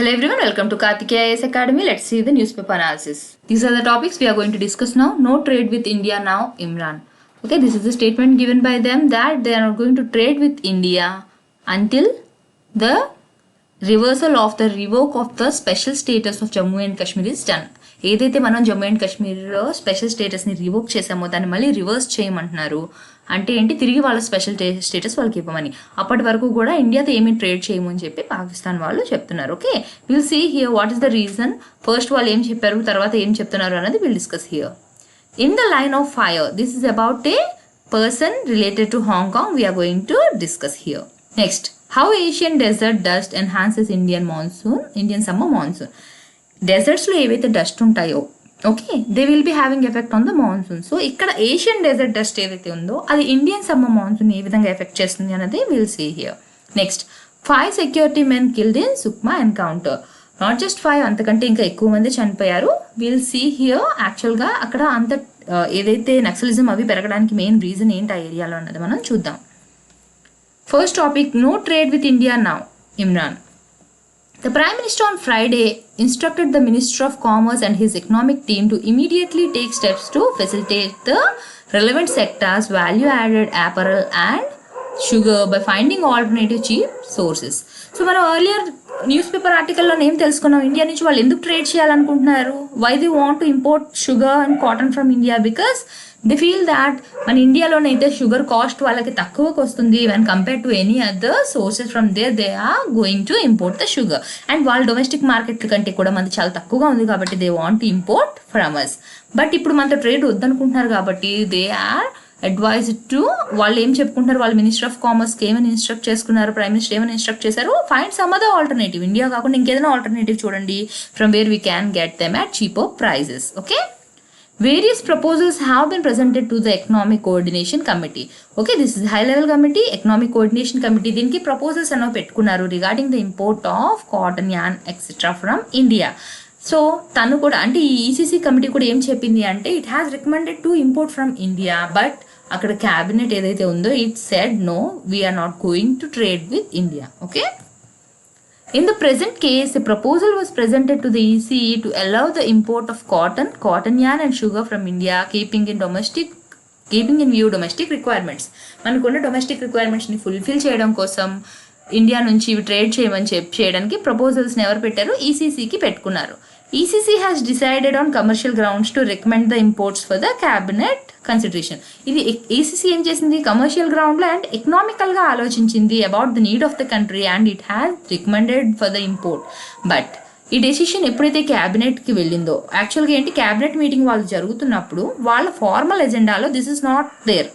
Hello everyone, welcome to Karthikeya IAS Academy. Let's see the newspaper analysis. These are the topics we are going to discuss now. No trade with India now, Imran. Okay, this is the statement given by them that they are not going to trade with India until the reversal of the revoke of the special status of Jammu and Kashmir is done. ఏదైతే మనం Jammu and కాశ్మీర్లో special స్టేటస్ని revoke చేసామో దాన్ని మళ్ళీ reverse చేయమంటున్నారు. అంటే ఏంటి, తిరిగి వాళ్ళ స్పెషల్ స్టేటస్ వాళ్ళకి ఇవ్వమని. అప్పటి వరకు కూడా ఇండియాతో ఏమీ ట్రేడ్ చేయము అని చెప్పి పాకిస్తాన్ వాళ్ళు చెప్తున్నారు. Okay, will see here what is the reason. First వాళ్ళు ఏం చెప్పారు, తర్వాత ఏం చెప్తున్నారు అనేది will discuss here. In the line of fire, this is about a person related to Hong Kong we are going to discuss here. Next, how Asian desert dust enhances Indian summer monsoon. డెజర్ట్స్లో ఏవైతే dust ఉంటాయో okay, they will be having effect on the monsoon. So ఇక్కడ Asian desert dust ఏదైతే ఉందో అది Indian summer monsoon ఏ విధంగా effect చేస్తుంది అనేది will see here. Next, 5 security men killed in Sukma encounter. Not just 5, అంతకంటే ఇంకా ఎక్కువ మంది చనిపోయారు. Will see here. యాక్చువల్గా అక్కడ అంత ఏదైతే నక్సలిజం అవి పెరగడానికి మెయిన్ రీజన్ ఏంటి ఆ ఏరియాలో అన్నది మనం చూద్దాం. First topic, no trade with India now, Imran. The Prime Minister on Friday instructed the Minister of Commerce and his economic team to immediately take steps to facilitate the relevant sectors, value-added apparel and sugar by finding alternative cheap sources. So, మనం earlier newspaper ఆర్టికల్లో ఏం తెలుసుకున్నాం, India నుంచి వాళ్ళు ఎందుకు trade చేయాలనుకుంటున్నారు. Why they want to import sugar and cotton from India, because they feel that మన ఇండియాలోనైతే షుగర్ కాస్ట్ వాళ్ళకి తక్కువకి వస్తుంది when compare to any other sources from there they are going to import the sugar. And వాళ్ళ domestic market కంటే కూడా మనది చాలా తక్కువగా ఉంది కాబట్టి they want to import from us. But ఇప్పుడు మనతో ట్రేడ్ వద్దనుకుంటున్నారు కాబట్టి దే ఆర్ అడ్వైజ్ టు, వాళ్ళు ఏం చెప్పుకుంటారు, వాళ్ళు మినిస్టర్ ఆఫ్ కామర్స్కి ఏమైనా ఇన్స్ట్రక్ట్ చేసుకున్నారు, ప్రైమ్ మినిస్టర్ ఏమైనా ఇన్స్ట్రక్ట్ చేశారు, find some other alternative. India కాకుండా ఇంకేదైనా ఆల్టర్నేటివ్ చూడండి, from where we can get them at cheaper prices. Okay, various proposals have been presented to the Economic Coordination Committee. Okay, this is high level committee, Economic Coordination Committee. దీనికి proposals అన్నో పెట్టుకున్నారు regarding the import of cotton, an etcetera from India. So తను కూడా అంటే ఈ ECC committee కూడా ఏం చెప్పింది అంటే it has recommended to import from India, but అక్కడ క్యాబినెట్ ఏదైతే ఉందో it said no, we are not going to trade with India. Okay, in the present case, a proposal was presented to the ECE to allow the import of cotton yarn and sugar from India, keeping in view domestic requirements. మనకున్న domestic రిక్వైర్మెంట్స్ని fulfil చేయడం కోసం India నుంచి ఇవి trade చేయడానికి ప్రపోజల్స్ని ఎవరు పెట్టారు, ఈసీసీకి పెట్టుకున్నారు. ECC has decided on commercial grounds to recommend the imports for the cabinet consideration. ఇది ఈసీసీ ఏం చేసింది, కమర్షియల్ గ్రౌండ్లో అండ్ ఎకనామికల్గా ఆలోచించింది about the need of the country and it has recommended for the import. But ఈ decision ఎప్పుడైతే క్యాబినెట్కి వెళ్ళిందో, యాక్చువల్గా ఏంటి, క్యాబినెట్ మీటింగ్ వాళ్ళు జరుగుతున్నప్పుడు వాళ్ళ ఫార్మల్ ఎజెండాలో this is not there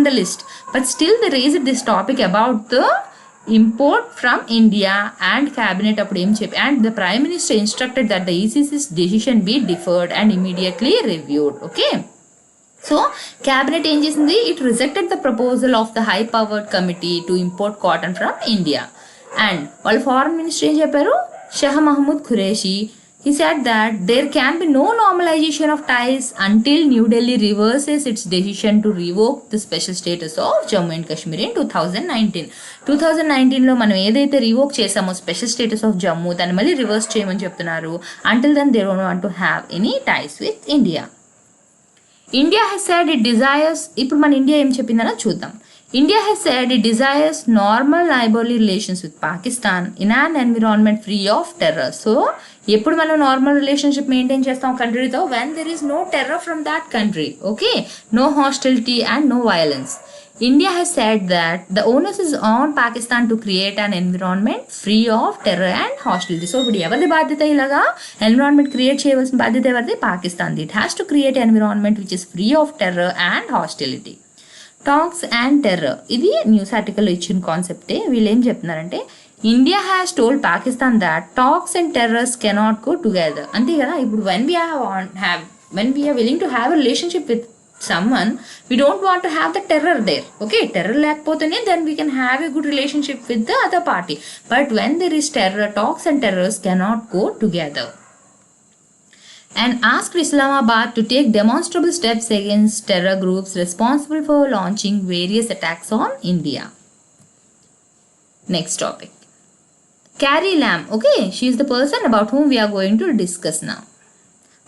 in the list, but still they raised this topic about the import from India and cabinet అప్పుడు ఏం చెప్పి, and the prime minister instructed that the ECC's decision be deferred and immediately reviewed. Okay, so cabinet ఏం చేసింది, it rejected the proposal of the high powered committee to import cotton from India. And వాళ్ళ foreign minister ఏం చెప్పారు, Shah Mahmood Qureshi, he said that there can be no normalization of ties until New Delhi reverses its decision to revoke the special status of Jammu and Kashmir in 2019. 2019లో మనం ఏదైతే revoke చేసామో special status of Jammu, దాన్ని మళ్ళీ reverse చేయమని చెప్తున్నారు. Until then they don't want to have any ties with India. India has said it desires, ఇప్పుడు మన India ఏం చెప్పిందనో చూద్దాం. India has said it desires normal neighborly relations with Pakistan in an environment free of terror. So, ఎప్పుడు మనం normal relationship maintain చేస్తాం కంట్రీతో, when there is no terror from that country. Okay, no hostility and no violence. India has said that the onus is on Pakistan to create an environment free of terror and hostility. So, ఇప్పుడు ఎవరిది బాధ్యత, ఇలాగా environment create చేయవలసిన బాధ్యత ఎవరిది, పాకిస్తాన్ది. It has to create an environment which is free of terror and hostility. Talks and terror, ఇది news ఆర్టికల్లో ఇచ్చిన కాన్సెప్టే. వీళ్ళు ఏం చెప్తున్నారంటే India has told Pakistan that talks and terrors cannot go together. అంతే కదా, ఇప్పుడు when we are willing to have a relationship with someone, we don't want to have the terror there. Okay, terror లేకపోతేనే then we can have a good relationship with the other party. But when there is terror, talks and terrors cannot go together. And asked Islamabad to take demonstrable steps against terror groups responsible for launching various attacks on India. Next topic. Carrie Lam, okay, she is the person about whom we are going to discuss now.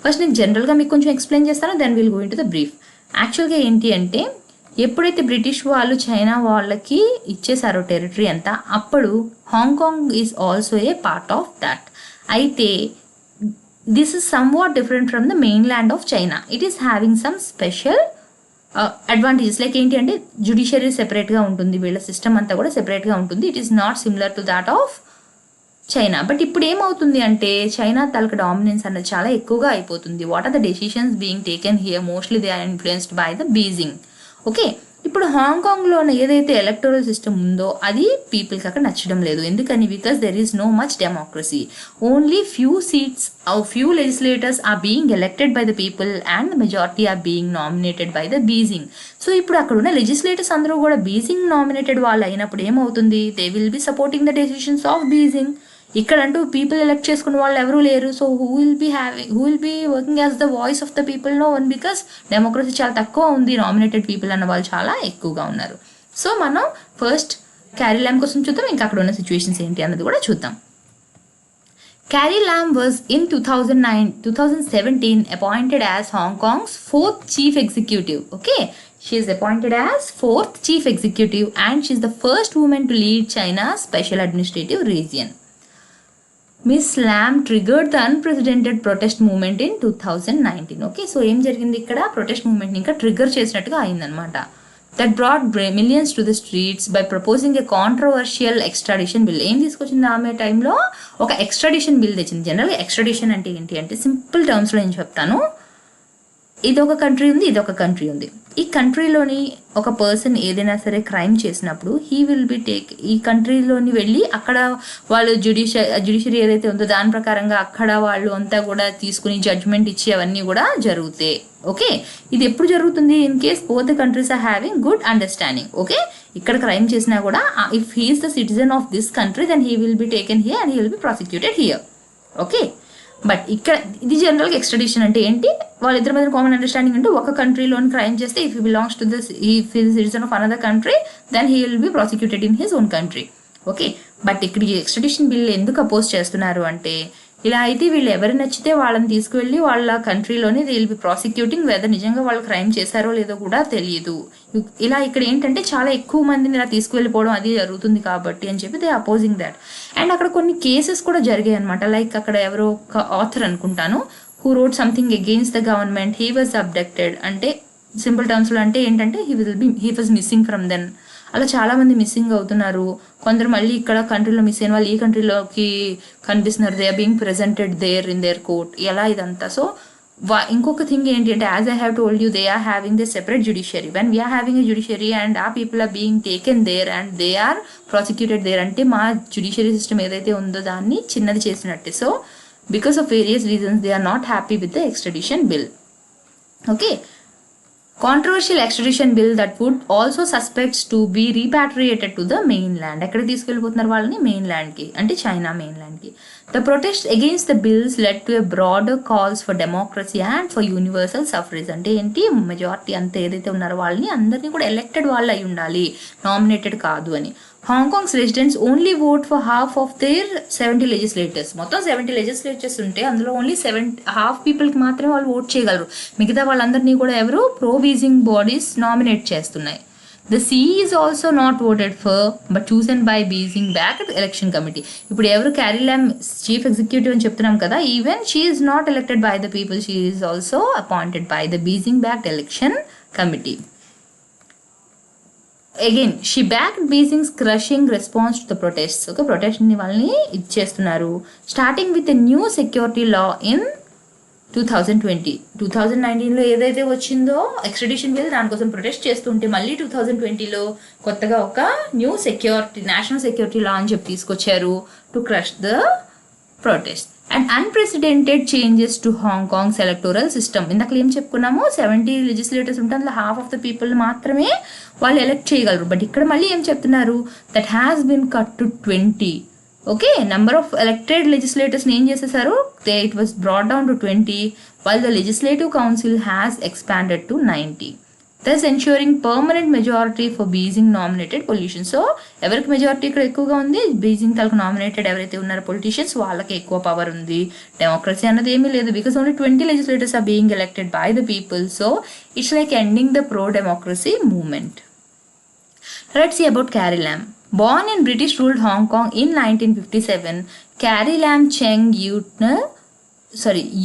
First నేను జనరల్గా మీకు కొంచెం explain చేస్తాను, then will go in to the brief. యాక్చువల్గా ఏంటి అంటే, ఎప్పుడైతే British వాళ్ళు చైనా వాళ్ళకి ఇచ్చేసారో టెరిటరీ అంతా, అప్పుడు Hong Kong is also a part of that. అయితే this is somewhat different from the main land of China. It is having some special advantages. Like ఏంటి అంటే, జ్యుడిషియరీ సెపరేట్గా ఉంటుంది, వీళ్ళ సిస్టమ్ అంతా కూడా సెపరేట్గా ఉంటుంది. It is not similar to that of China. But ఇప్పుడు ఏమవుతుంది అంటే, చైనా తాలూకు డామినెన్స్ అనేది చాలా ఎక్కువగా అయిపోతుంది. What are the decisions being taken here? Mostly they are influenced by the Beijing. Okay, ఇప్పుడు హాంకాంగ్లో ఏదైతే ఎలక్టోరల్ సిస్టమ్ ఉందో అది పీపుల్కి అక్కడ నచ్చడం లేదు. ఎందుకని? Because there is no much democracy. Only few seats few legislators are being elected by the people and the majority are being nominated by the Beijing. So ఇప్పుడు అక్కడ ఉన్న లెజిస్లేటర్స్ అందరూ కూడా బీజింగ్ నామినేటెడ్ వాళ్ళు అయినప్పుడు ఏమవుతుంది? They will be supporting the decisions of Beijing. ఇక్కడంటూ people elect చేసుకున్న వాళ్ళు ఎవరూ లేరు. So who will be working as the voice of the people? No one. Because democracy చాలా తక్కువ ఉంది, నామినేటెడ్ పీపుల్ అన్న వాళ్ళు చాలా ఎక్కువగా ఉన్నారు. సో మనం ఫస్ట్ క్యారీ ల్యామ్ కోసం చూద్దాం, ఇంకా అక్కడ ఉన్న సిచ్యువేషన్స్ ఏంటి అన్నది కూడా చూద్దాం. Carrie Lam was in 2017 appointed as Hong Kong's 4th chief executive. Okay, she is appointed as 4th chief executive and she is the first woman to lead China's special administrative region. Miss Lam triggered the unprecedented protest movement in 2019. Okay, so ఏం జరిగింది ఇక్కడ? Protest movement ఇంకా trigger చేసినట్టుగా అయిందనమాట. That brought millions to the streets by proposing a controversial extradition bill. ఏం తీసుకొచ్చింది ఆమె టైంలో? ఒక ఎక్స్ట్రాడిషన్ బిల్ తెచ్చింది. జనరల్గా ఎక్స్ట్రాడిషన్ అంటే ఏంటి అంటే, సింపుల్ టర్మ్స్లో నేను చెప్తాను. ఇదొక కంట్రీ ఉంది, ఇదొక కంట్రీ ఉంది. ఈ కంట్రీలోని ఒక పర్సన్ ఏదైనా సరే క్రైమ్ చేసినప్పుడు హీ విల్ బి ఈ కంట్రీలోని వెళ్ళి అక్కడ వాళ్ళు జ్యుడిషియరీ ఏదైతే ఉందో దాని ప్రకారంగా అక్కడ వాళ్ళు అంతా కూడా తీసుకుని జడ్జ్మెంట్ ఇచ్చి అవన్నీ కూడా జరుగుతాయి. ఓకే, ఇది ఎప్పుడు జరుగుతుంది? In case both the countries are having good understanding. Okay, ఇక్కడ క్రైమ్ చేసినా కూడా if he is the citizen of this country then he will be taken here and he will be prosecuted here. Okay, but ఇక్కడ ఇది జనరల్గా extradition అంటే ఏంటి? వాళ్ళిద్దరి మధ్య కామన్ అండర్స్టాండింగ్ అంటే, ఒక కంట్రీలోని క్రైమ్ చేస్తే if he belongs to this citizen of another country then he will be prosecuted in his own country. Okay, but ఇక్కడ ఈ ఎక్స్ట్రాడిషన్ బిల్ ఎందుకు అపోజ్ చేస్తున్నారు అంటే, ఇలా అయితే వీళ్ళు ఎవరు నచ్చితే వాళ్ళని తీసుకువెళ్ళి వాళ్ళ కంట్రీలోనే they will be prosecuting, whether నిజంగా వాళ్ళు క్రైమ్ చేశారో లేదో కూడా తెలియదు. ఇలా ఇక్కడ ఏంటంటే చాలా ఎక్కువ మందిని ఇలా తీసుకువెళ్ళిపోవడం అది జరుగుతుంది కాబట్టి అని చెప్పి దే అపోజింగ్ దాట్. అండ్ అక్కడ కొన్ని కేసెస్ కూడా జరిగాయి అనమాట. లైక్ అక్కడ ఎవరో ఒక ఆథర్ అనుకుంటాను, who wrote something against the government, he was abducted. అంటే సింపుల్ టర్మ్స్లో అంటే ఏంటంటే he was missing from then. అలా చాలామంది మిస్సింగ్ అవుతున్నారు. కొందరు మళ్ళీ ఇక్కడ కంట్రీలో మిస్ అయిన వాళ్ళు ఈ కంట్రీలోకి కనిపిస్తున్నారు. They are being presented there in their court. ఎలా ఇదంతా. సో ఇంకొక థింగ్ ఏంటి అంటే, as I have told you, they are having the separate judiciary. When we're having a judiciary and ఆ people are being taken there and they are prosecuted there అంటే మా judiciary system ఏదైతే ఉందో దాన్ని చిన్నది చేసినట్టే. So because of various reasons they are not happy with the extradition bill. Okay, controversial extradition bill that would also suspects to be repatriated to the mainland. ఎక్కడ తీసుకెళ్ళిపోతున్నారు వాళ్ళని? Mainland కి, అంటే చైనా మెయిన్లాండ్ కి. The protests against the bills led to a broader calls for democracy and for universal suffrage. అంటే ఏంటి? Majority అంతా ఏదైతే ఉన్నారో వాళ్ళని అందరినీ కూడా ఎలెక్టెడ్ వాళ్ళు అయి ఉండాలి, నామినేటెడ్ కాదు అని. Hong Kong's residents only vote for half of their 70 legislators. మొత్తం 70 లెజిస్లేటర్స్ ఉంటే అందులో ఓన్లీ హాఫ్ పీపుల్కి మాత్రమే వాళ్ళు ఓట్ చేయగలరు. మిగతా వాళ్ళందరినీ కూడా ఎవరు? ప్రో బీజింగ్ బాడీస్ నామినేట్ చేస్తున్నాయి. The CE is also not voted for but chosen by Beijing backed election committee. ఇప్పుడు ఎవరు? క్యారీ ల్యామ్ చీఫ్ ఎగ్జిక్యూటివ్ అని చెప్తున్నాం కదా, even she is not elected by the people, she is also appointed by the Beijing backed election committee. Again she backed Beijing's crushing response to the protest. Okay, ప్రొటెస్ట్ని వాళ్ళని ఇచ్చేస్తున్నారు. Starting with a new security law in 2020. 2019లో ఏదైతే వచ్చిందో extradition bill, దానికోసం protest చేస్తుంటే మళ్ళీ 2020లో కొత్తగా ఒక new security, national security law అని చెప్పి తీసుకొచ్చారు to crush the protest. And unprecedented changes to Hong Kong's electoral system. ఇందాక ఏం చెప్పుకున్నాము? 70 లెజిస్లేటర్స్ ఉంటే అందులో హాఫ్ ఆఫ్ ద పీపుల్ మాత్రమే వాళ్ళు ఎలెక్ట్ చేయగలరు. బట్ ఇక్కడ మళ్ళీ ఏం చెప్తున్నారు? That has been cut to 20. Okay, number of elected లెజిస్లేటర్స్ని ఏం చేసేసారు? It was brought down to 20 while the legislative council has expanded to 90. thus ensuring permanent majority for Beijing nominated politicians. So ఎవరికి majority ఇక్కడ ఎక్కువగా ఉంది, Beijing తాలూకు nominated ఎవరైతే ఉన్నారో పొలిటీషియన్స్ వాళ్ళకి ఎక్కువ పవర్ ఉంది. డెమోక్రసీ అన్నది ఏమీ లేదు, because only 20 legislators are being elected by the people. So it's like ending the pro-democracy movement. Let's see about Carrie Lam. Born in British ruled Hong Kong in 1957, Carrie Lam Cheng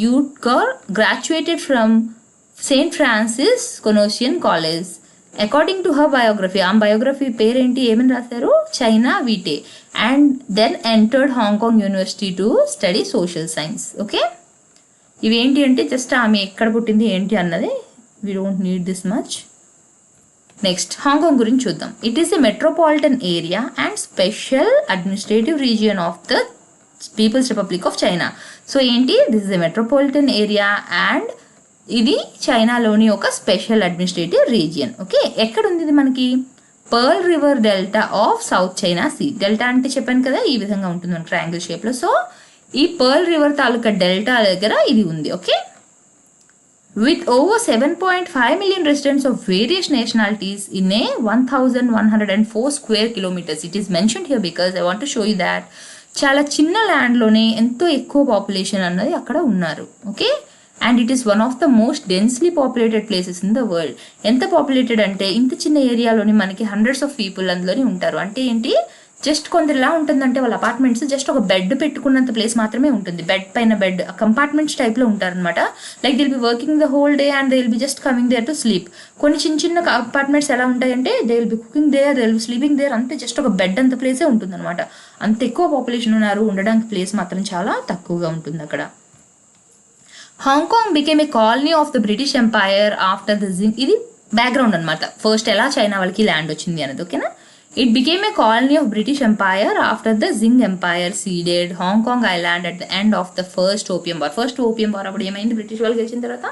Yutgar graduated from St. Francis Canossian College. According to her biography, ఆ biography పేరేంటి ఏమని రాశారు, China వీటే, and then entered Hong Kong university to study social science. Okay, ఇవేంటి అంటే just ఆమె ఎక్కడ పుట్టింది ఏంటి అన్నది, we don't need this much. Next Hong Kong గురించి చూద్దాం. It is a metropolitan area and special administrative region of the People's Republic of China. So ఏంటి, this is a metropolitan area and ఇది చైనాలోని ఒక స్పెషల్ అడ్మినిస్ట్రేటివ్ రీజియన్. ఓకే, ఎక్కడ ఉంది ఇది మనకి, Pearl River Delta of South China Sea. Delta అంటే చెప్పాను కదా ఈ విధంగా ఉంటుంది మనకి ట్రయాంగిల్ షేప్లో. సో ఈ పర్ల్ రివర్ తాలూకా డెల్టా దగ్గర ఇది ఉంది. Okay, with over 7.5 million residents of various nationalities in a 1104 square kilometers. It is mentioned here because I want to show you that చాలా చిన్న ల్యాండ్లోనే ఎంతో ఎక్కువ పాపులేషన్ అన్నది అక్కడ ఉన్నారు. Okay, and it is one of the most densely populated places in the world. ఎంత populated అంటే ఇంత చిన్న ఏరియాలోని మనకి హండ్రెడ్స్ ఆఫ్ పీపుల్ అందులోనే ఉంటారు. అంటే ఏంటి, జస్ట్ కొందరు ఎలా ఉంటుందంటే వాళ్ళ అపార్ట్మెంట్స్ జస్ట్ ఒక బెడ్ పెట్టుకున్నంత ప్లేస్ మాత్రమే ఉంటుంది, బెడ్ పైన బెడ్, కంపార్ట్మెంట్స్ టైప్లో ఉంటారనమాట. Like they'll be working the whole day and they will be just coming there to sleep. కొన్ని చిన్న చిన్న అపార్ట్మెంట్స్ ఎలా ఉంటాయంటే they will be cooking there, they will be sleeping there, అంతే జస్ట్ ఒక బెడ్ అంత ప్లేసే ఉంటుంది అనమాట. అంత ఎక్కువ పాపులేషన్ ఉన్నారు, ఉండడానికి ప్లేస్ మాత్రం చాలా తక్కువగా ఉంటుంది అక్కడ. Hong Kong became a colony of the British Empire after the Qing. ఇది బ్యాక్గ్రౌండ్ అనమాట, ఫస్ట్ ఎలా చైనా వాళ్ళకి ల్యాండ్ వచ్చింది అనేది. ఓకేనా, it became a colony of British Empire after the Qing empire ceded Hong Kong island at the end of the first opium war. First opium war అప్పుడు ఏమైంది, British వాళ్ళు గెలిచిన తర్వాత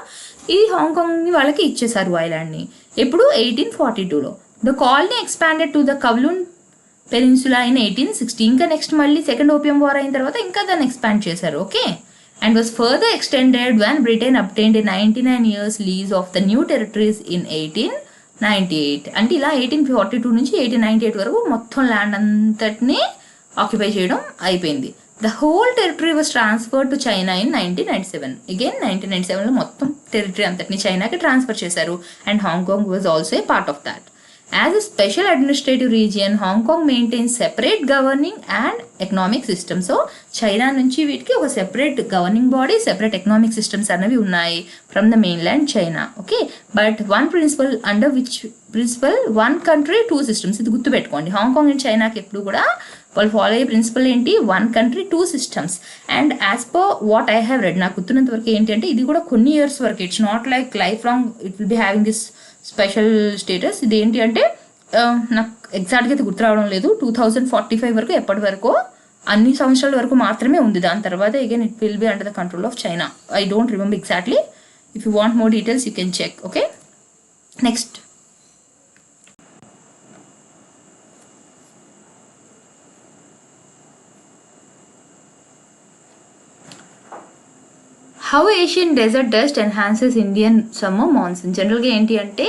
ఈ హాంకాంగ్ని వాళ్ళకి ఇచ్చేసారు ఐలాండ్ని. ఎప్పుడు 1842లో. The colony expanded to the Kowloon peninsula in 1860. ఇంకా నెక్స్ట్ మళ్ళీ సెకండ్ ఓపియం వార్ అయిన తర్వాత ఇంకా దాన్ని ఎక్స్పాండ్ చేశారు. Okay, and was further extended when Britain obtained a 99 years lease of the new territories in 1898. అంటే ఇలా 1842 నుంచి 1898 వరకు మొత్తం ల్యాండ్ అంతటిని ఆక్యుపై చేయడం అయిపోయింది. The whole territory was transferred to China in 1997. Again 1997లో మొత్తం టెరిటరీ అంతటిని చైనాకి ట్రాన్స్ఫర్ చేశారు, and Hong Kong was also a part of that. As a special administrative region, Hong Kong maintains separate governing and economic system. So, China నుంచి వీటికి ఒక separate governing body, separate economic systems అనేవి ఉన్నాయి from the mainland China. Okay, but one principle under which principle one country two systems. ఇది గుర్తుపెట్టుకోండి, Hong Kong and చైనాకి ఎప్పుడు కూడా వాళ్ళు ఫాలో అయ్యే ప్రిన్సిపల్ ఏంటి, one country two systems. And as per watt I have read, నాకు గుర్తున్నంత వరకు ఏంటంటే ఇది కూడా కొన్ని ఇయర్స్ వరకు, it's not like life long it will be having this special status. ఇది ఏంటి అంటే నాకు ఎగ్జాక్ట్గా అయితే గుర్తు రావడం లేదు, 2045 వరకు ఎప్పటి వరకు అన్ని సంవత్సరాల వరకు మాత్రమే ఉంది. దాని తర్వాత again it will be under the control of China. I don't remember exactly. If you want more details you can check. Okay, next how Asian desert dust enhances Indian summer monsoon. జనరల్గా ఏంటి అంటే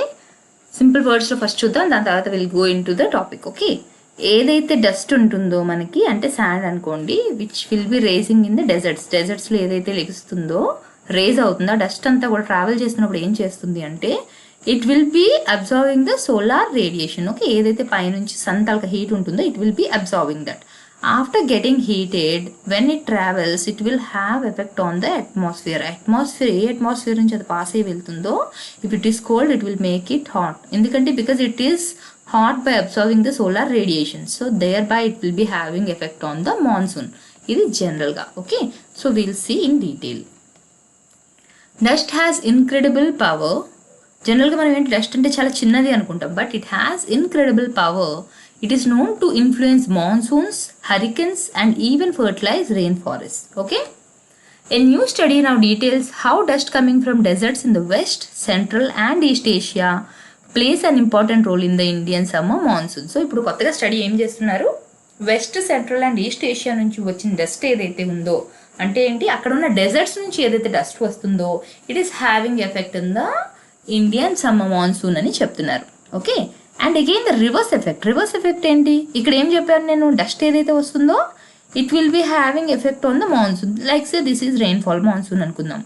simple వర్డ్స్లో first చూద్దాం, దాని తర్వాత will go in to the topic. Okay, ఏదైతే dust ఉంటుందో మనకి, అంటే శాండ్ అనుకోండి, which will be raising in the డెజర్ట్స్లో ఏదైతే లెగుస్తుందో, రేజ్ అవుతుందో డస్ట్ అంతా కూడా ట్రావెల్ చేస్తున్నప్పుడు ఏం చేస్తుంది అంటే it will be absorbing the solar radiation. Okay, ఏదైతే పైనుంచి సన్ తాలూకా హీట్ ఉంటుందో it will be absorbing that. After getting heated, when it travels, it will have effect on the atmosphere. Atmosphere నుంచి అది పాస్ అయ్యి వెళ్తుందో, if it is cold, it will make it hot. ఎందుకంటే because it is hot by absorbing the solar radiation. So thereby it will be having effect on the monsoon. ఇది జనరల్గా. Okay, so we'll see in detail. Dust has incredible power. జనరల్గా మనం ఏంటి dust అంటే చాలా చిన్నది అనుకుంటాం, but it has incredible power. It is known to influence monsoons, hurricanes, and even fertilize rainforests. Okay? A new study now details how dust coming from deserts in the West, Central, and East Asia plays an important role in the Indian summer monsoon. So, ఇప్పుడు కొత్తగా study ఏం చేస్తున్నారు, west, central and east Asia నుంచి వచ్చిన dust ఏదైతే ఉందో, అంటే ఏంటి అక్కడ ఉన్న డెజర్ట్స్ నుంచి ఏదైతే డస్ట్ వస్తుందో, it is having effect in the Indian summer monsoon అని చెప్తున్నారు. Okay, and again the reverse effect ఏంటి? ఇక్కడ ఏం చెప్పాను నేను? డస్ట్ ఏదైతే వస్తుందో it will be having effect on the monsoon. Like say this is rainfall monsoon అనుకుందాం,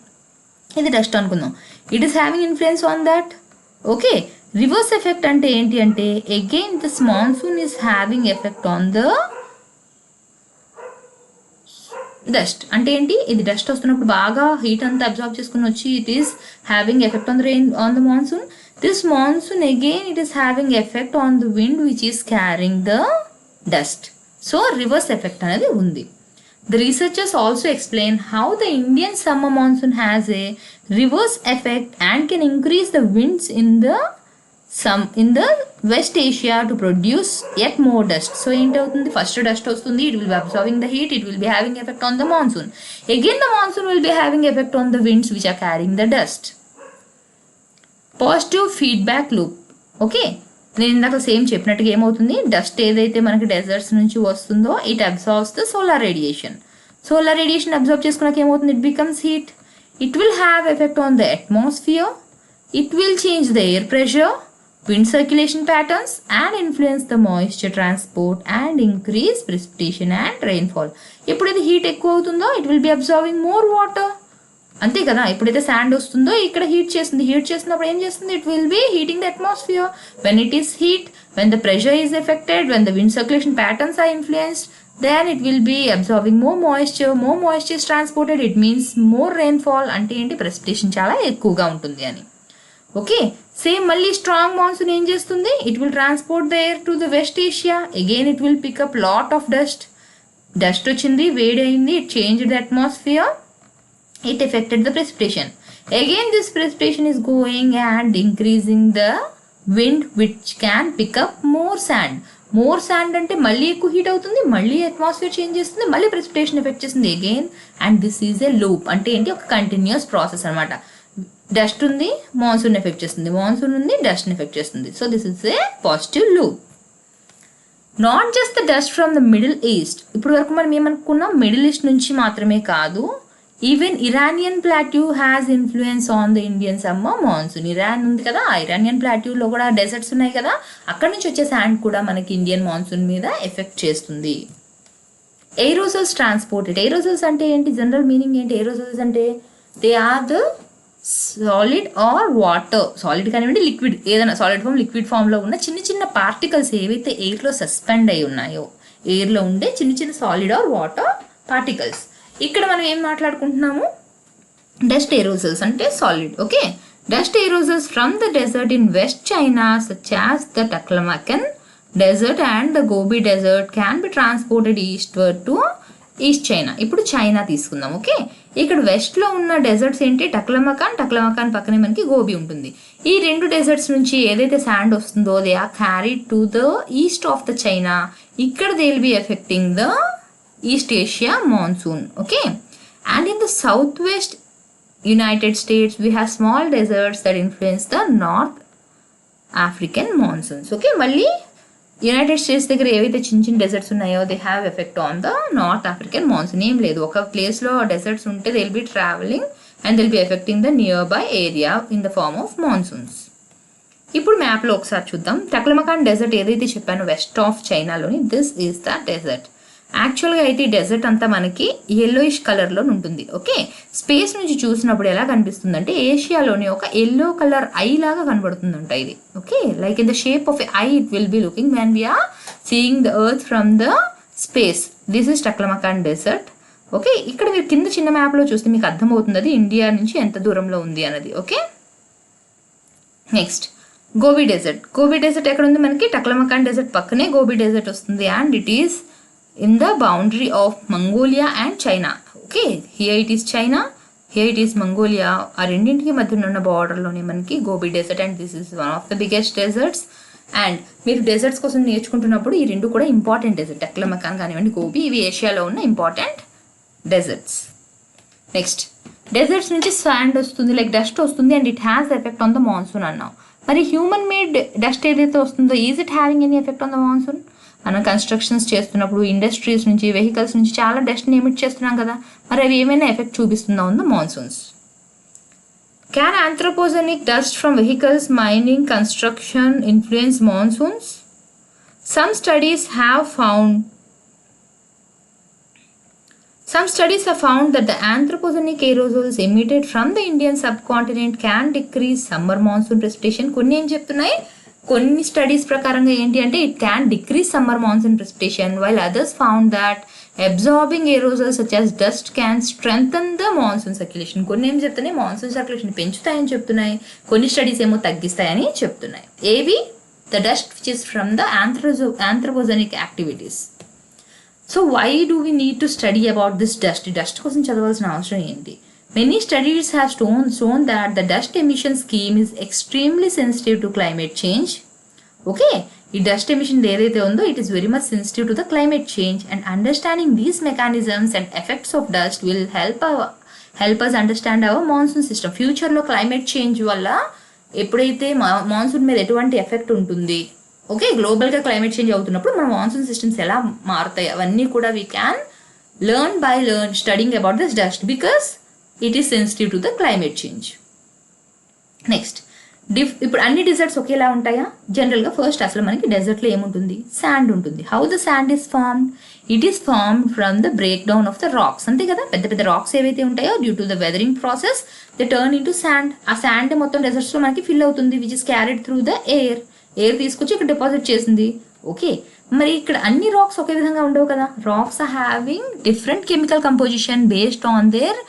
ఇది డస్ట్ అనుకుందాం. It is having influence on that. Okay, reverse effect అంటే ఏంటి అంటే again this monsoon is having effect on the dust. అంటే ఏంటి? ఇది dust వస్తున్నప్పుడు బాగా హీట్ అంతా అబ్జార్బ్ చేసుకుని వచ్చి it is having effect on the rain on the monsoon. This monsoon again it is having effect on the wind which is carrying the dust. So reverse effect అనేది ఉంది. The researchers also explain how the Indian summer monsoon has a reverse effect and can increase the winds in the West Asia to produce yet more dust. So ఏంటి అవుతుంది? First dust వస్తుంది, it will be absorbing the heat, it will be having effect on the monsoon. Again the monsoon will be having effect on the winds which are carrying the dust. Positive feedback loop. Okay, నేను ఇందాక same చెప్పినట్టుగా ఏమవుతుంది? Dust ఏదైతే మనకి desserts నుంచి వస్తుందో it absorbs the solar radiation observe చేసుకున్నాక ఏమవుతుంది? It becomes heat. It will have effect on the atmosphere. It will change the air pressure, wind circulation patterns and influence the moisture transport and increase precipitation and rainfall. ఎప్పుడైతే heat ఎక్కువ అవుతుందో it will B observing more water. అంతే కదా, ఎప్పుడైతే sand వస్తుందో ఇక్కడ heat చేస్తున్నప్పుడు ఏం చేస్తుంది? It will be heating the atmosphere. When it is heat, when the pressure is affected, when the wind circulation patterns are influenced, then it will be absorbing more moisture is transported, it means more rainfall. అంటే ఏంటి? Precipitation చాలా ఎక్కువగా ఉంటుంది అని. Okay, same మళ్ళీ strong monsoon ఏం చేస్తుంది? It will transport the air to the west Asia. Again it will pick up lot of dust వచ్చింది, వేడి అయింది, it change the atmosphere, it affected the precipitation. Again this precipitation is going and increasing the wind which can pick up more sand అంటే మళ్ళీ ఎక్కువ heat అవుతుంది, మళ్ళీ atmosphere change చేస్తుంది, మళ్ళీ ప్రెసిపిటేషన్ ఎఫెక్ట్ చేస్తుంది again. And this is a loop. అంటే ఏంటి? ఒక కంటిన్యూస్ ప్రాసెస్ అనమాట. డస్ట్ ఉంది, మాన్సూన్ ఎఫెక్ట్ చేస్తుంది, మాన్సూన్ ఉంది, డస్ట్ని ఎఫెక్ట్ చేస్తుంది. So this is a positive loop. Not just the dust from the middle east. ఇప్పుడు వరకు మనం ఏమనుకున్నాం? మిడిల్ ఈస్ట్ నుంచి మాత్రమే కాదు, even Iranian plateau has influence on the Indian summer monsoon. Iran ఉంది కదా, ఆ ఇరానియన్ ప్లాట్యూలో కూడా డెజర్ట్స్ ఉన్నాయి కదా, అక్కడి నుంచి వచ్చే శాండ్ కూడా మనకి ఇండియన్ మాన్సూన్ మీద ఎఫెక్ట్ చేస్తుంది. Aerosols transported. ఏరోసోల్స్ అంటే ఏంటి? జనరల్ మీనింగ్ ఏంటి? ఏరోసోల్స్ అంటే they are the solid or water, solid కానివ్వండి లిక్విడ్, ఏదైనా సాలిడ్ ఫామ్ లిక్విడ్ ఫామ్లో ఉన్న చిన్న చిన్న పార్టికల్స్ ఏవైతే ఎయిర్లో సస్పెండ్ అయి ఉన్నాయో, ఎయిర్లో ఉండే చిన్న సాలిడ్ ఆర్ వాటర్ పార్టికల్స్. ఇక్కడ మనం ఏం మాట్లాడుకుంటున్నాము? డస్ట్ ఏరోసల్స్ అంటే solid. Okay, dust aerosols from the desert in west China such as the Taklamakan desert and the Gobi desert can be transported eastward to east China. ఇప్పుడు China తీసుకుందాం. ఓకే, ఇక్కడ వెస్ట్లో ఉన్న డెజర్ట్స్ ఏంటి? టక్లమకాన్ పక్కనే మనకి గోబీ ఉంటుంది. ఈ రెండు డెజర్ట్స్ నుంచి ఏదైతే శాండ్ వస్తుందో they are carried to the east of the China. ఇక్కడ they will be affecting the East Asia monsoon. Okay, and in the southwest United States we have small deserts that influence the North African monsoons. Okay, మళ్ళీ United States దగ్గర ఏవైతే చిన్న deserts ఉన్నాయో they have effect on the North African monsoon. ఏం లేదు, ఒక ప్లేస్లో deserts ఉంటే they will be travelling and they will be affecting the nearby area in the form of monsoons. ఇప్పుడు మ్యాప్లో ఒకసారి చూద్దాం. టక్లమకాన్ డెజర్ట్ ఏదైతే చెప్పాను వెస్ట్ ఆఫ్ చైనాలోని, దిస్ ఈస్ ద డెజర్ట్. యాక్చువల్గా అయితే ఈ డెజర్ట్ అంతా మనకి yellowish కలర్లో ఉంటుంది. ఓకే, స్పేస్ నుంచి చూసినప్పుడు ఎలా కనిపిస్తుంది అంటే ఏషియాలోని ఒక ఎల్లో కలర్ ఐ లాగా కనబడుతుందంట ఇది. Okay, like in the shape of a eye it will be looking when we are seeing the earth from the space. This is Taklamakan desert. Okay, ఇక్కడ మీరు కింద చిన్న మ్యాప్లో చూస్తే మీకు అర్థమవుతుంది అది ఇండియా నుంచి ఎంత దూరంలో ఉంది అన్నది. ఓకే, నెక్స్ట్ గోబీ డెజర్ట్ ఎక్కడ ఉంది? మనకి టక్లమకాన్ డెజర్ట్ పక్కనే గోబీ డెజర్ట్ వస్తుంది. And it is in the boundary of Mongolia and China. Okay, here it is China, here it is Mongolia. ఆ రెండింటికి మధ్య ఉన్న బార్డర్లోనే మనకి Gobi desert and this is one of the biggest deserts. And మీరు deserts కోసం నేర్చుకుంటున్నప్పుడు ఈ రెండు కూడా ఇంపార్టెంట్ డెజర్ట్, టక్లమకాన్ కానివ్వండి గోబీ, ఇవి ఏషియాలో ఉన్న ఇంపార్టెంట్ డెజర్ట్స్. నెక్స్ట్ డెజర్ట్స్ నుంచి శాండ్ వస్తుంది, లైక్ డస్ట్ వస్తుంది and it has effect on the monsoon అన్నాం. మరి హ్యూమన్ మేడ్ డస్ట్ ఏదైతే వస్తుందో is it having any effect on the monsoon? మనం కన్స్ట్రక్షన్స్ చేస్తున్నప్పుడు ఇండస్ట్రీస్ నుంచి వెహికల్స్ నుంచి చాలా డస్ట్ని ఎమిట్ చేస్తున్నాం కదా, మరి అవి ఏమైనా ఎఫెక్ట్ చూపిస్తుందా ఉందా monsoons? Can anthropogenic dust from vehicles, mining, construction influence monsoons? Some studies have found that the anthropogenic aerosols emitted from the Indian subcontinent can decrease summer monsoon precipitation. కొన్ని ఏం చెప్తున్నాయి, కొన్ని స్టడీస్ ప్రకారంగా ఏంటి అంటే it can decrease summer monsoon precipitation, while others found that absorbing aerosols such as dust can strengthen the monsoon circulation. కొన్ని ఏం చెప్తున్నాయి, మాన్సూన్ సర్క్యులేషన్ పెంచుతాయని చెప్తున్నాయి, కొన్ని స్టడీస్ ఏమో తగ్గిస్తాయని చెప్తున్నాయి. ఏవి? The dust which is from the anthropogenic activities. So why do we need to study about this dust? Dust కోసం చదవాల్సిన అవసరం ఏంటి? Many studies have shown that the dust emission scheme is extremely sensitive to climate change. Okay, ఈ dust emission ఏదైతే ఉందో it is very much sensitive to the climate change, and understanding these mechanisms and effects of dust will help us understand our monsoon system. ఫ్యూచర్లో climate change వల్ల ఎప్పుడైతే monsoon మీద ఎటువంటి effect ఉంటుంది, okay, గ్లోబల్గా climate change అవుతున్నప్పుడు మన monsoon systems ఎలా మారుతాయి అవన్నీ కూడా we can learn by studying about this dust because it is sensitive to the climate change. Next, ఇప్పుడు అన్ని డెజర్ట్స్ ఒకేలా ఉంటాయా? జనరల్గా ఫస్ట్ అసలు మనకి డెజర్ట్లో ఏముంటుంది? శాండ్ ఉంటుంది. How the sand is formed? It is formed from the break down of the rocks. అంతే కదా, పెద్ద పెద్ద రాక్స్ ఏవైతే ఉంటాయో due to the weathering process they turn in to sand. ఆ శాండ్ మొత్తం డెజర్ట్స్లో మనకి ఫిల్ అవుతుంది, which is carried through the air. Air తీసుకొచ్చి ఇక్కడ డిపాజిట్ చేసింది. ఓకే, మరి ఇక్కడ అన్ని రాక్స్ ఒకే విధంగా ఉండవు కదా. Rocks are having different chemical composition based on their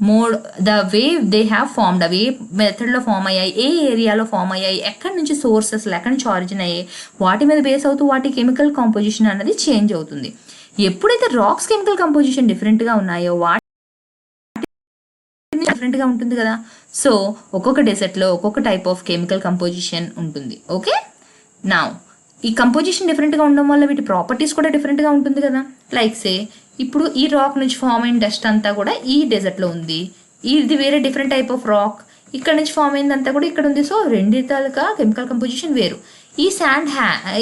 mode, the way they have formed, అవే మెథడ్లో ఫామ్ అయ్యాయి, ఏ ఏరియాలో ఫామ్ అయ్యాయి, ఎక్కడి నుంచి సోర్సెస్, ఎక్కడి నుంచి ఆరిజిన్ అయ్యాయి, వాటి మీద బేస్ అవుతూ వాటి కెమికల్ కాంపోజిషన్ అనేది చేంజ్ అవుతుంది. ఎప్పుడైతే రాక్స్ కెమికల్ కంపోజిషన్ డిఫరెంట్గా ఉన్నాయో వాటి డిఫరెంట్గా ఉంటుంది కదా. సో ఒక్కొక్క డెజర్ట్లో ఒక్కొక్క టైప్ ఆఫ్ కెమికల్ కంపోజిషన్ ఉంటుంది. ఓకే, నా ఈ కంపోజిషన్ డిఫరెంట్గా ఉండడం వల్ల వీటి ప్రాపర్టీస్ కూడా డిఫరెంట్గా ఉంటుంది కదా. లైక్ సే ఇప్పుడు ఈ రాక్ నుంచి ఫామ్ అయిన డస్ట్ అంతా కూడా ఈ డెజర్ట్లో ఉంది, ఇది వేరే డిఫరెంట్ టైప్ ఆఫ్ రాక్, ఇక్కడ నుంచి ఫామ్ అయిందంతా కూడా ఇక్కడ ఉంది. సో రెండితాలుగా కెమికల్ కంపోజిషన్ వేరు. ఈ శాండ్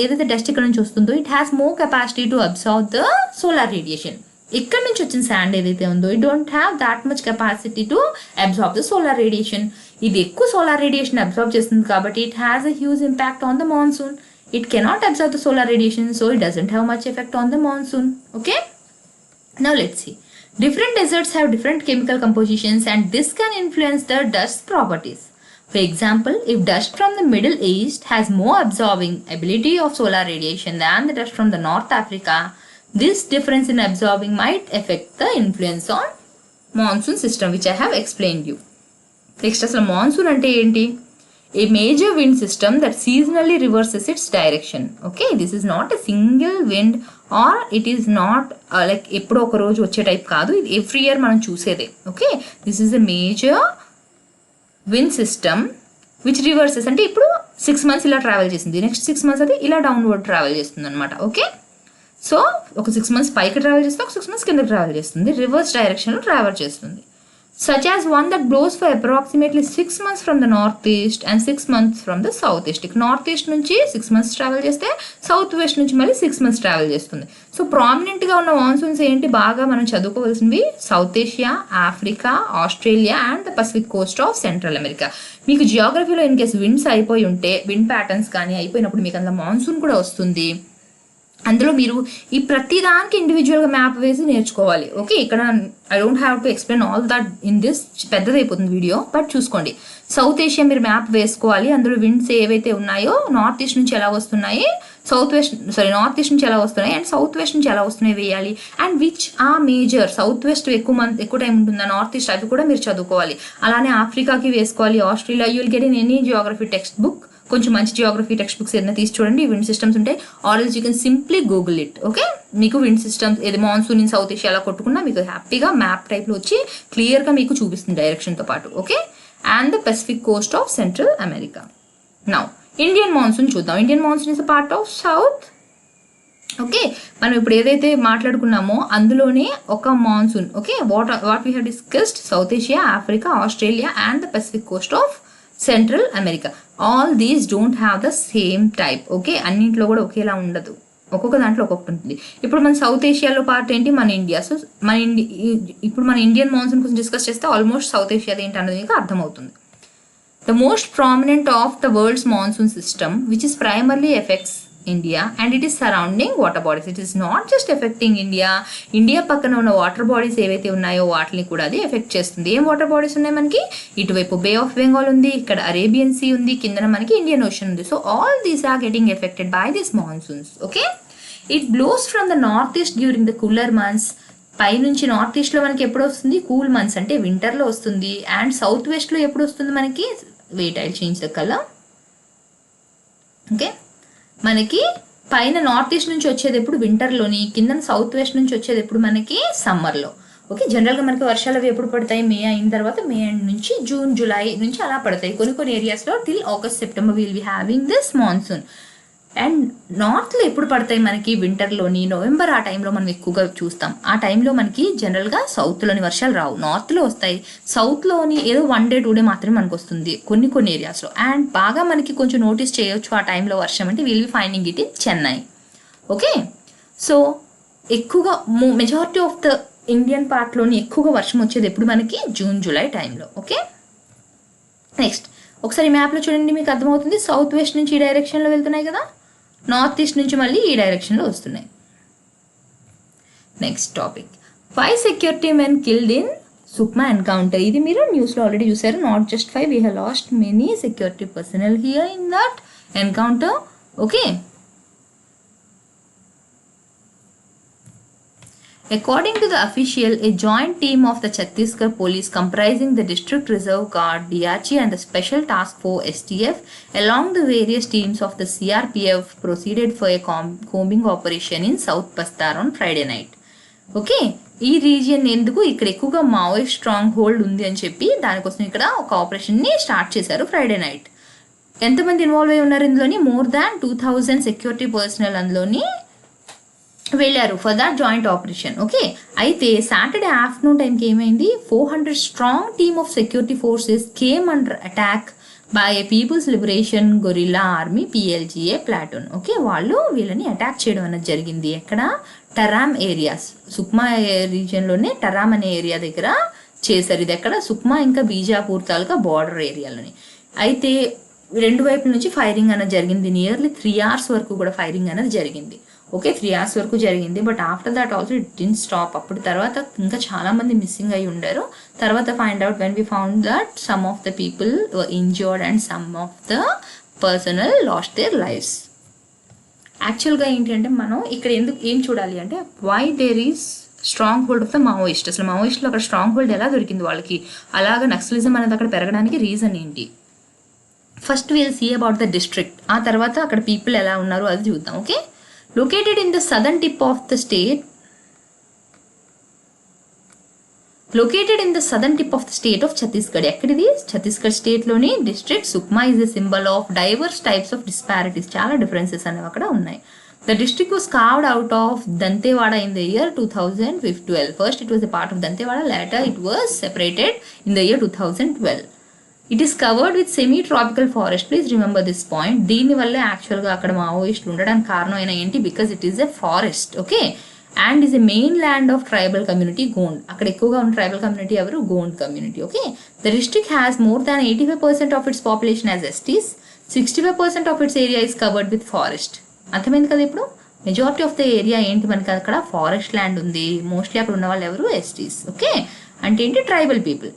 ఏదైతే డస్ట్ ఇక్కడ నుంచి వస్తుందో it has more capacity to absorb the solar radiation. ఇక్కడ నుంచి వచ్చిన శాండ్ ఏదైతే ఉందో it don't have that much capacity to absorb the solar radiation. ఇది ఎక్కువ సోలార్ రేడియేషన్ అబ్జార్బ్ చేస్తుంది కాబట్టి it has a huge impact on the monsoon. It cannot absorb the solar radiation, so it doesn't have much effect on the monsoon. Okay, now let's see. Different deserts have different chemical compositions and this can influence the dust properties. For example, if dust from the Middle East has more absorbing ability of solar radiation than the dust from the North Africa, this difference in absorbing might affect the influence on monsoon system, which I have explained you. Next, asala monsoon ante enti? A major wind system that seasonally reverses its direction. Okay, this is not a single wind or it is not like eppudo oka roju vache type kaadu, ఇది every year మనం చూసేదే. Okay, this is a major wind system which reverses, అంటే ఇప్పుడు 6 months ఇలా travel చేసింది, next 6 months అది ఇలా downward travel చేస్తుంది అనమాట. ఓకే, సో ఒక 6 months పైకి ట్రావెల్ చేస్తే ఒక 6 months కిందకి ట్రావెల్ చేస్తుంది, రివర్స్ డైరెక్షన్లో ట్రావెల్ చేస్తుంది. Such as one that blows for approximately 6 months from the northeast and 6 months from the southeast. North నుంచి 6 months ట్రావెల్ చేస్తే సౌత్ వెస్ట్ నుంచి మళ్ళీ 6 months ట్రావెల్ చేస్తుంది. సో ప్రామినెంట్గా ఉన్న మాన్సూన్స్ ఏంటి బాగా మనం చదువుకోవాల్సినవి? South Asia, Africa, Australia and the Pacific coast of Central America. మీకు జియోగ్రఫీలో ఇన్ కేస్ విండ్స్ అయిపోయి ఉంటే, విండ్ ప్యాటర్న్స్ కానీ అయిపోయినప్పుడు మీకు అందులో మాన్సూన్ కూడా వస్తుంది. అందులో మీరు ఈ ప్రతిదానికి ఇండివిజువల్గా మ్యాప్ వేసి నేర్చుకోవాలి. ఓకే, ఇక్కడ I don't have to explain all that in this, పెద్దదైపోతుంది వీడియో, బట్ చూసుకోండి. సౌత్ ఏషియా మీరు మ్యాప్ వేసుకోవాలి, అందులో విండ్స్ ఏవైతే ఉన్నాయో నార్త్ ఈస్ట్ నుంచి ఎలా వస్తున్నాయి, నార్త్ ఈస్ట్ నుంచి ఎలా వస్తున్నాయి అండ్ సౌత్ వెస్ట్ నుంచి ఎలా వస్తున్నాయి వేయాలి. అండ్ విచ్ ఆ మేజర్, సౌత్ వెస్ట్ ఎక్కువ టైం ఉంటుందా, నార్త్ ఈస్ట్, అవి కూడా మీరు చదువుకోవాలి. అలానే ఆఫ్రికాకి వేసుకోవాలి, Australia. You will get in any Geography text book. కొంచెం మంచి జియోగ్రఫీ టెక్స్ట్ బుక్స్ ఏదైనా తీసి చూడండి, విండ్ సిస్టమ్స్ ఉంటాయి. Already you can simply Google it. Okay, మీకు విండ్ సిస్టమ్స్ ఏది మాన్సూన్ ఇన్ సౌత్ ఏషియా అలా కొట్టుకున్నా మీకు హ్యాపీగా మ్యాప్ టైప్లో వచ్చి క్లియర్గా మీకు చూపిస్తుంది డైరెక్షన్తో పాటు. Okay, and the Pacific coast of Central America. Now Indian monsoon చూద్దాం. Indian monsoon is a part of south. Okay, మనం ఇప్పుడు ఏదైతే మాట్లాడుకున్నామో అందులోనే ఒక monsoon. Okay, what we have discussed South Asia, Africa, Australia and the Pacific coast of Central America. All these don't have the same type. Okay, అన్నింటిలో కూడా ఒకేలా ఉండదు, ఒక్కొక్క దాంట్లో ఒక్కొక్కటి ఉంటుంది. ఇప్పుడు మన సౌత్ ఏషియాలో పార్ట్ ఏంటి, మన ఇండియా. సో ఇప్పుడు మన ఇండియన్ మాన్సూన్ కోసం డిస్కస్ చేస్తే ఆల్మోస్ట్ సౌత్ ఏషియాది ఏంటి అన్నది మీకు అర్థమవుతుంది. the most prominent of the world's monsoon system, which is primarily affects India and it is surrounding water bodies. It is not just affecting India. India పక్కన ఉన్న water bodies ఏవైతే ఉన్నాయో వాటిని కూడా అది ఎఫెక్ట్ చేస్తుంది. ఏం వాటర్ బాడీస్ ఉన్నాయి మనకి? ఇటువైపు బే ఆఫ్ బెంగాల్ ఉంది, ఇక్కడ అరేబియన్ సీ ఉంది, కిందన మనకి ఇండియన్ ఓషన్ ఉంది. So all these are getting affected by this monsoons. Okay, it blows from the north east during the cooler months. పైనుంచి నార్త్ ఈస్ట్లో మనకి ఎప్పుడు వస్తుంది? కూల్ మంత్స్ అంటే వింటర్లో వస్తుంది. అండ్ సౌత్ వెస్ట్లో ఎప్పుడు వస్తుంది మనకి? Wait I change the colour. Okay, మనకి పైన నార్త్ ఈస్ట్ నుంచి వచ్చేది ఎప్పుడు? వింటర్లోని. కింద సౌత్ వెస్ట్ నుంచి వచ్చేది ఎప్పుడు? మనకి సమ్మర్లో. ఓకే, జనరల్గా మనకి వర్షాలు అవి ఎప్పుడు పడతాయి? మే అయిన తర్వాత, మే ఎండ్ నుంచి జూన్ జూలై నుంచి అలా పడతాయి. కొన్ని ఏరియాస్లో till August September will be having this monsoon. And నార్త్లో ఎప్పుడు పడతాయి మనకి? వింటర్లోని, నవంబర్ ఆ టైంలో మనం ఎక్కువగా చూస్తాం. ఆ టైంలో మనకి జనరల్గా సౌత్లోని వర్షాలు రావు, నార్త్లో వస్తాయి. సౌత్లోని ఏదో 1 day 2 day మాత్రమే మనకు వస్తుంది కొన్ని ఏరియాస్లో. అండ్ బాగా మనకి కొంచెం నోటీస్ చేయొచ్చు ఆ టైంలో వర్షం అంటే will be finding it in Chennai. Okay, so ఎక్కువగా మెజారిటీ ఆఫ్ ద ఇండియన్ పార్ట్లోని ఎక్కువగా వర్షం వచ్చేది ఎప్పుడు మనకి? జూన్ జూలై టైంలో. ఓకే, నెక్స్ట్ ఒకసారి మ్యాప్లో చూడండి, మీకు అర్థమవుతుంది. సౌత్ వెస్ట్ నుంచి ఈ డైరెక్షన్లో వెళ్తున్నాయి కదా, నార్త్ ఈస్ట్ నుంచి మళ్ళీ ఈ డైరెక్షన్లో వస్తున్నాయి. Next topic, 5 security men killed in Sukma encounter. ఇది మీరు న్యూస్లో ఆల్రెడీ చూసారు. Not just 5, we have lost many security personal here in that encounter. Okay, according to the official, a joint team of the Chhattisgarh police comprising the District Reserve Guard, DRG and the Special Task Force STF along the various teams of the CRPF proceeded for a combing operation in South Bastar on Friday night. Okay, ఈ region ఎందుకు? ఇక్కడ ఎక్కువగా Maoist strong hold ఉంది అని చెప్పి దానికోసం ఇక్కడ ఒక ఆపరేషన్ని స్టార్ట్ చేశారు ఫ్రైడే నైట్. ఎంతమంది ఇన్వాల్వ్ అయి ఉన్నారు ఇందులోని? మోర్ దాన్ 2000 సెక్యూరిటీ పర్సనల్ అందులోని వెళ్ళారు for that joint operation. Okay, అయితే సాటర్డే ఆఫ్టర్నూన్ టైంకి ఏమైంది? 400 strong team of security forces came under attack by a People's Liberation Guerrilla Army PLGA platoon. Okay, వాళ్ళు వీళ్ళని అటాక్ చేయడం అనేది జరిగింది. ఎక్కడ? టరామ్ ఏరియాస్, సుక్మా రీజియన్లోనే టరామ్ అనే ఏరియా దగ్గర చేశారు. ఇది ఎక్కడ? సుక్మా ఇంకా బీజాపూర్ తాలూకా బార్డర్ ఏరియాలోని. అయితే రెండు వైపుల నుంచి ఫైరింగ్ అనేది జరిగింది. నియర్లీ 3 hours వరకు కూడా ఫైరింగ్ అనేది జరిగింది. ఓకే, 3 hours వరకు జరిగింది. But after that also it didn't stop. అప్పుడు తర్వాత ఇంకా చాలా మంది మిస్సింగ్ అయి ఉండారు. తర్వాత find out when we found that some of the people were injured and some of the personnel lost their lives. యాక్చువల్గా ఏంటి అంటే మనం ఇక్కడ ఏం చూడాలి అంటే why there is stronghold of the Maoist. అసలు మావోయిస్ట్లో అక్కడ స్ట్రాంగ్ హోల్డ్ ఎలా దొరికింది వాళ్ళకి? అలాగా నక్సలిజం అనేది అక్కడ పెరగడానికి రీజన్ ఏంటి? First will see about the district, ఆ తర్వాత అక్కడ పీపుల్ ఎలా ఉన్నారు అది చూద్దాం. Okay, located in the southern tip of the state of Chhattisgarh. ఎక్కడిది? ఛత్తీస్గఢ్ స్టేట్లోని district Sukma is a symbol of diverse types of disparities. చాలా డిఫరెన్సెస్ అనేవి అక్కడ ఉన్నాయి. The district was carved out of Dantewada in the year 2012. First it was a part of Dantewada, later it was separated in the year 2012. It is covered with semi-tropical forest. Please remember this point. దీని వల్లే యాక్చువల్గా అక్కడ మావోయిస్టులు ఉండడానికి కారణం అయినా ఏంటి? Because it is a forest. Okay, and is a main land of tribal community Gond. అక్కడ ఎక్కువగా ఉన్న ట్రైబల్ కమ్యూనిటీ ఎవరు? Gond community. Okay, the district has more than 85% of its population as STs. 65% of its area is covered with forest. అర్థమైంది కదా? ఇప్పుడు majority of the area ఏంటి మనకి? అక్కడ ఫారెస్ట్ ల్యాండ్ ఉంది. మోస్ట్లీ అక్కడ ఉన్న వాళ్ళు ఎవరు? ఎస్టీస్. ఓకే, అంటే ఏంటి? Tribal people.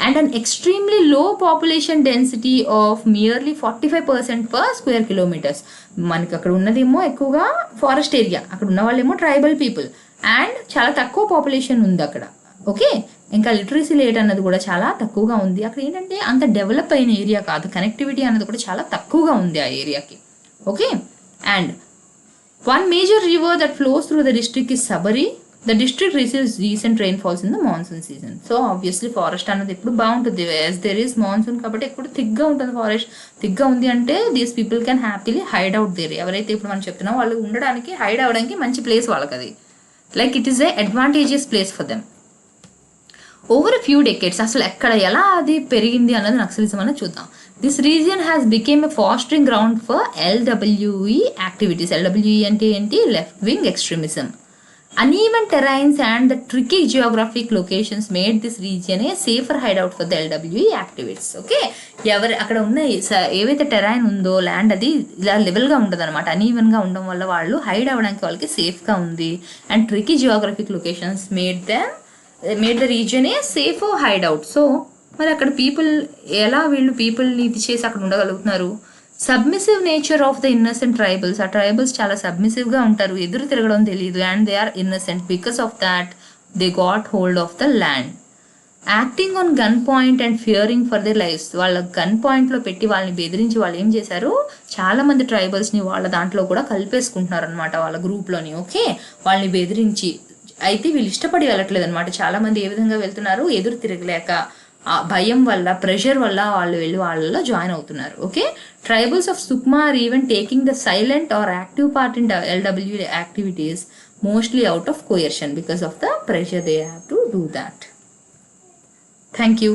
And an extremely low population density of merely 45% per square kilometers. మనకి అక్కడ ఉన్నదేమో ఎక్కువగా ఫారెస్ట్ ఏరియా, అక్కడ ఉన్న వాళ్ళేమో ట్రైబల్ పీపుల్, అండ్ చాలా తక్కువ పాపులేషన్ ఉంది అక్కడ. ఓకే, ఇంకా లిటరసీ రేట్ అన్నది కూడా చాలా తక్కువగా ఉంది అక్కడ. ఏంటంటే అంత డెవలప్ అయిన ఏరియా కాదు, కనెక్టివిటీ అన్నది కూడా చాలా తక్కువగా ఉంది ఆ ఏరియాకి. Okay, and one major river that flows through the district is Sabari. The district receives recent rainfalls in the monsoon season. So obviously forest అన్నది ఎప్పుడు బాగుంటుంది. as there is monsoon కాబట్టి ఎప్పుడు థిక్గా ఉంటుంది ఫారెస్ట్. థిక్గా ఉంది అంటే these people can happily hide out there. ఎవరైతే ఇప్పుడు మనం చెప్తున్నామో వాళ్ళు ఉండడానికి, హైడ్ అవ్వడానికి మంచి ప్లేస్ వాళ్ళకి అది. Like it is a advantageous place for them. Over few decades అసలు ఎక్కడ ఎలా అది పెరిగింది అన్నది నక్సలిజం అనేది చూద్దాం. This region has became a fostering ground for LWE activities. LWE అంటే ఏంటి? Left wing extremism. Uneven terrains and the tricky geographic locations made this region a safer hideout for the LWE activists. Okay, ఎవరు అక్కడ ఉన్న ఏవైతే terrain ఉందో land అది ఇలా లెవెల్గా ఉండదు అనమాట, అనీవెన్గా ఉండడం వల్ల వాళ్ళు హైడ్ అవ్వడానికి వాళ్ళకి సేఫ్గా ఉంది. And tricky geographic locations made the region a safe hideout. So మరి అక్కడ పీపుల్ ఎలా వీళ్ళు పీపుల్ని ఇది చేసి అక్కడ ఉండగలుగుతున్నారు? Submissive nature of the innocent tribals, ఆ ట్రైబల్స్ చాలా సబ్మిసివ్గా ఉంటారు, ఎదురు తిరగడం తెలియదు. And they are innocent, because of that they got hold of the land. Acting on gun point and fearing for the lifes, వాళ్ళ గన్ పాయింట్లో పెట్టి వాళ్ళని బెదిరించి వాళ్ళు ఏం చేశారు, చాలా మంది ట్రైబల్స్ని వాళ్ళ దాంట్లో కూడా కలిపేసుకుంటున్నారు అనమాట, వాళ్ళ గ్రూప్లోని. ఓకే, వాళ్ళని బెదిరించి. అయితే వీళ్ళు ఇష్టపడి వెళ్ళట్లేదు అనమాట, చాలా మంది ఏ విధంగా వెళ్తున్నారు, ఎదురు తిరగలేక, ఆ భయం వల్ల, ప్రెషర్ వల్ల వాళ్ళు వెళ్ళి వాళ్ళలో జాయిన్ అవుతున్నారు. Okay, tribals of Sukma are even taking the silent or active part in LW activities mostly out of coercion because of the pressure they have to do that. Thank you.